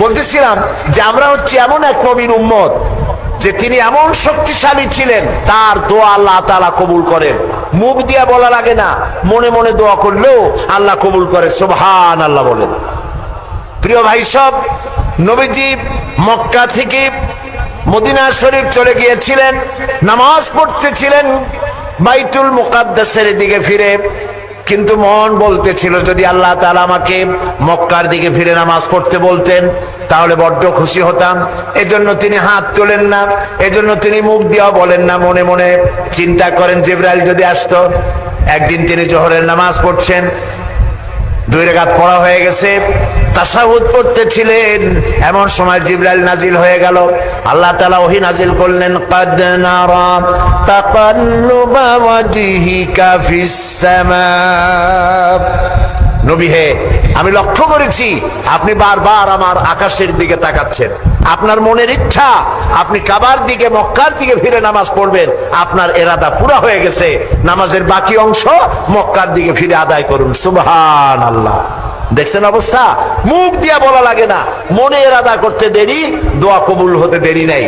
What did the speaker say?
বলতেছিলাম যে আমরা হচ্ছে এমন এক নবীর উম্মত যে তিনি এমন শক্তিশালী ছিলেন, তার দোয়া আল্লাহ তাআলা কবুল করেন। মুখ দিয়া বলা লাগে না, মনে মনে দোয়া করলেও আল্লাহ কবুল করে। সুবহানাল্লাহ বলেন। প্রিয় ভাই সব, নবীজি মক্কা থেকে মদিনা শরীফ চলে গিয়েছিলেন, নামাজ পড়তেছিলেন বাইতুল মুকাদ্দাসের দিকে ফিরে, কিন্তু মন বলতেছিল যদি আল্লাহ তাআলা আমাকে মক্কার দিকে ফিরে নামাজ পড়তে বলতেন তাহলে বড্ড খুশি হতাম। এজন্য তিনি হাত তোলেন না, এজন্য তিনি মুখ দিয়েও বলেন না, মনে মনে চিন্তা করেন জিবরাইল যদি আসতো। একদিন তিনি জোহরের নামাজ পড়ছেন, 2 রাকাত পড়া হয়ে গেছে, তাশাহুদ পড়তেছিলেন, এমন সময় জিবরাইল নাজিল হয়ে গেল। আল্লাহ তাআলা ওহী নাজিল করলেন, কাদ নারা তাকাল্লুবা ওয়াজহিকা ফিস সামা। নবী হে, আমি লক্ষ্য করেছি আপনি বারবার আমার আকাশের দিকে তাকাচ্ছেন। আপনার মনের ইচ্ছা আপনি কাবার দিকে, মক্কার দিকে ফিরে নামাজ পড়বেন। আপনার ইরাদা পুরা হয়ে গেছে, নামাজের বাকি অংশ মক্কার দিকে ফিরে আদায় করুন। সুবহানাল্লাহ। দেখছেন অবস্থা? মুখ দিয়া বলা লাগে না, মনে ইরাদা করতে দেরি, দোয়া কবুল হতে দেরি নাই।